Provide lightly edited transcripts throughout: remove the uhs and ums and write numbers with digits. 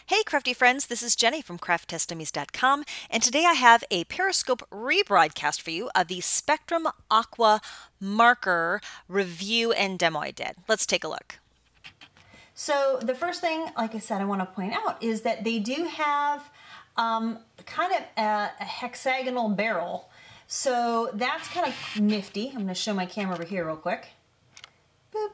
Hey crafty friends, this is Jenny from crafttestdummies.com, and today I have a Periscope rebroadcast for you of the Spectrum Aqua Marker review and demo I did. Let's take a look. So the first thing, like I said, I want to point out is that they do have kind of a hexagonal barrel. So that's kind of nifty. I'm going to show my camera over here real quick. Boop.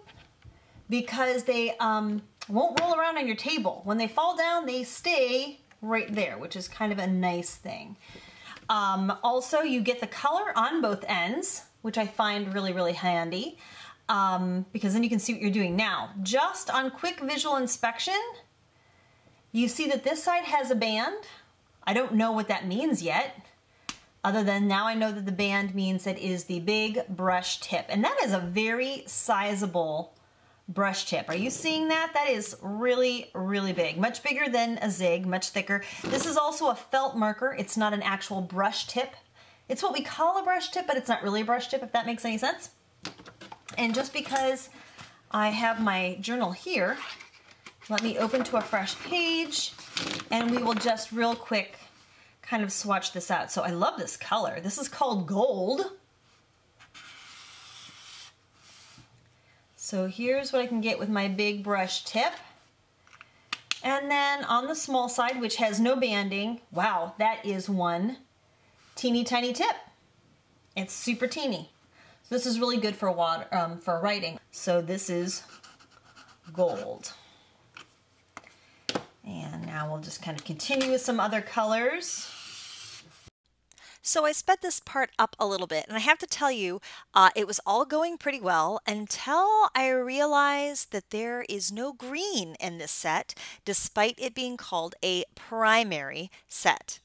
Because they won't roll around on your table. When they fall down, they stay right there, which is kind of a nice thing. Also, you get the color on both ends, which I find really, really handy, because then you can see what you're doing. Now, just on quick visual inspection, you see that this side has a band. I don't know what that means yet, other than now I know that the band means it is the big brush tip, and that is a very sizable brush tip. Are you seeing that? That is really, really big. Much bigger than a zig, much thicker. This is also a felt marker. It's not an actual brush tip. It's what we call a brush tip, but it's not really a brush tip, if that makes any sense. And just because I have my journal here, let me open to a fresh page, and we will just real quick kind of swatch this out. So I love this color. This is called gold. So here's what I can get with my big brush tip. And then on the small side, which has no banding, wow, that is one teeny tiny tip. It's super teeny. So this is really good for for writing. So this is gold. And now we'll just kind of continue with some other colors. So I sped this part up a little bit, and I have to tell you, it was all going pretty well until I realized that there is no green in this set, despite it being called a primary set.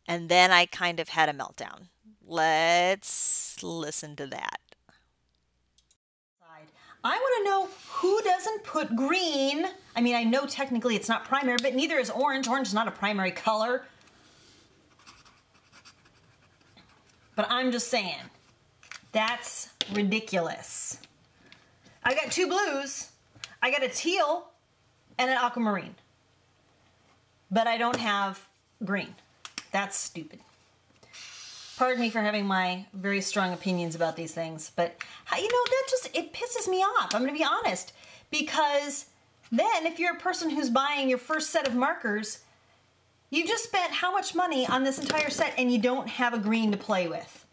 And then I kind of had a meltdown. Let's listen to that. I want to know who doesn't put green. I mean, I know technically it's not primary, but neither is orange. Orange is not a primary color. But I'm just saying, that's ridiculous. I got two blues, I got a teal, and an aquamarine. But I don't have green. That's stupid. Pardon me for having my very strong opinions about these things, but you know, that just, it pisses me off. I'm gonna be honest. Because then if you're a person who's buying your first set of markers, you just spent how much money on this entire set and you don't have a green to play with.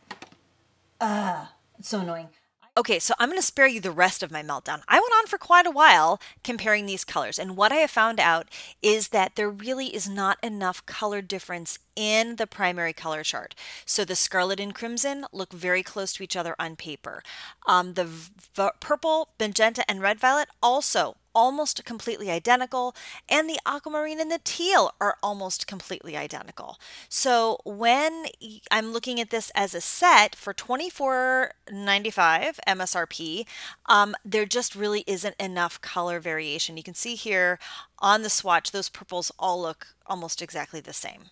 It's so annoying. Okay, so I'm going to spare you the rest of my meltdown. I went on for quite a while comparing these colors, and what I have found out is that there really is not enough color difference in the primary color chart. So the scarlet and crimson look very close to each other on paper. The purple, magenta, and red violet also almost completely identical, and the aquamarine and the teal are almost completely identical. So when I'm looking at this as a set for $24.95 MSRP, there just really isn't enough color variation. You can see here on the swatch, those purples all look almost exactly the same.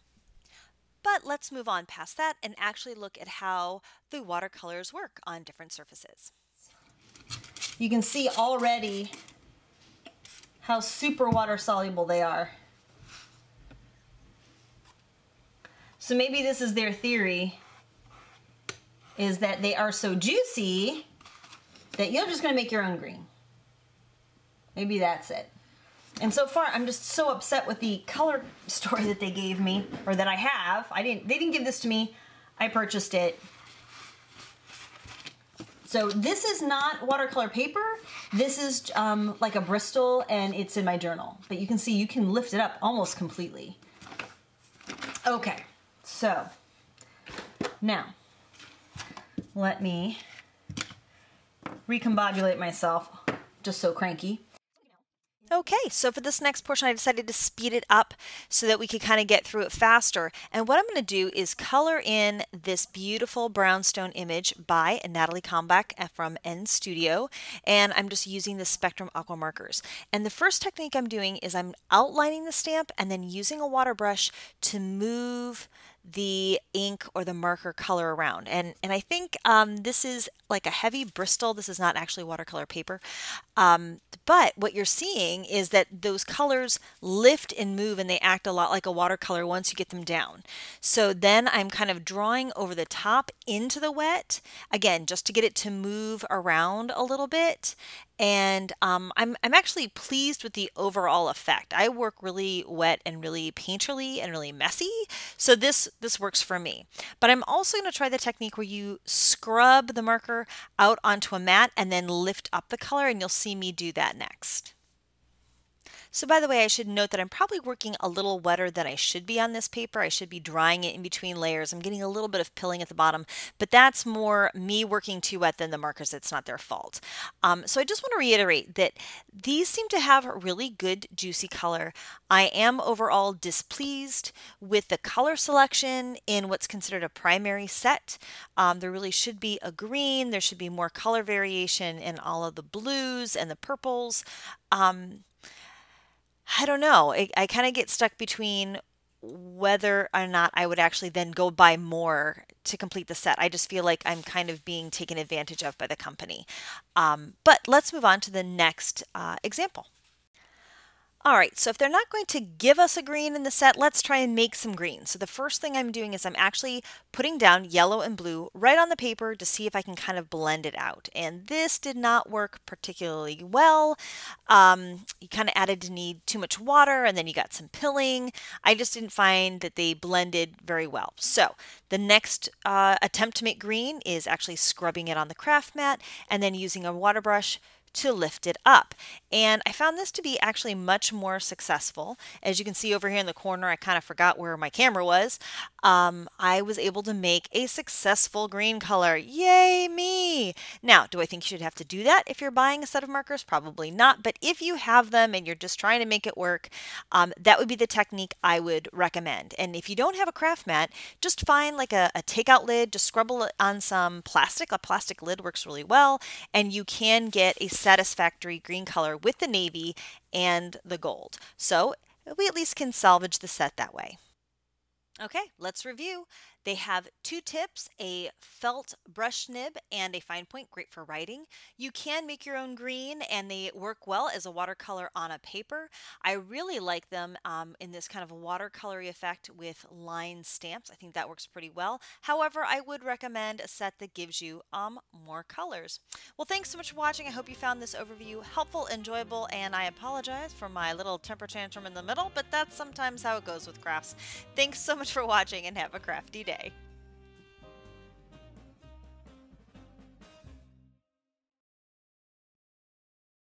But let's move on past that and actually look at how the watercolors work on different surfaces. You can see already how super water soluble they are. So maybe this is their theory, is that they are so juicy that you're just going to make your own green. Maybe that's it. And so far, I'm just so upset with the color story that they gave me, or that I have. They didn't give this to me. I purchased it. So this is not watercolor paper. This is like a Bristol, and it's in my journal. But you can see you can lift it up almost completely. Okay, so now let me recombobulate myself, just so cranky. Okay, so for this next portion, I decided to speed it up so that we could kind of get through it faster. And what I'm going to do is color in this beautiful brownstone image by Natalie Kalmbach from N Studio. And I'm just using the Spectrum Aqua Markers. And the first technique I'm doing is I'm outlining the stamp and then using a water brush to move the ink or the marker color around. And I think this is like a heavy Bristol. This is not actually watercolor paper. But what you're seeing is that those colors lift and move and they act a lot like a watercolor once you get them down. So then I'm kind of drawing over the top into the wet, again, just to get it to move around a little bit. And I'm actually pleased with the overall effect. I work really wet and really painterly and really messy, so this works for me. But I'm also going to try the technique where you scrub the marker out onto a mat and then lift up the color, and you'll see me do that next. So by the way, I should note that I'm probably working a little wetter than I should be on this paper. I should be drying it in between layers. I'm getting a little bit of pilling at the bottom, but that's more me working too wet than the markers. It's not their fault. So I just want to reiterate that these seem to have a really good juicy color. I am overall displeased with the color selection in what's considered a primary set. There really should be a green. There should be more color variation in all of the blues and the purples. I don't know. I kind of get stuck between whether or not I would actually then go buy more to complete the set. I just feel like I'm kind of being taken advantage of by the company. But let's move on to the next example. All right, so if they're not going to give us a green in the set, let's try and make some green. So the first thing I'm doing is I'm actually putting down yellow and blue right on the paper to see if I can kind of blend it out. And this did not work particularly well. You kind of added to need too much water, and then you got some pilling. I just didn't find that they blended very well. So the next attempt to make green is actually scrubbing it on the craft mat and then using a water brush to lift it up. And I found this to be actually much more successful. As you can see over here in the corner, I kind of forgot where my camera was. I was able to make a successful green color. Yay me! Now, do I think you should have to do that if you're buying a set of markers? Probably not, but if you have them and you're just trying to make it work, that would be the technique I would recommend. And if you don't have a craft mat, just find like a takeout lid, just scrub it on some plastic. A plastic lid works really well, and you can get a satisfactory green color with the navy and the gold. So we at least can salvage the set that way. Okay, let's review. They have two tips, a felt brush nib and a fine point, great for writing. You can make your own green and they work well as a watercolor on a paper. I really like them in this kind of watercolory effect with line stamps. I think that works pretty well. However, I would recommend a set that gives you more colors. Well, thanks so much for watching. I hope you found this overview helpful, enjoyable, and I apologize for my little temper tantrum in the middle, but that's sometimes how it goes with crafts. Thanks so much for watching and have a crafty day.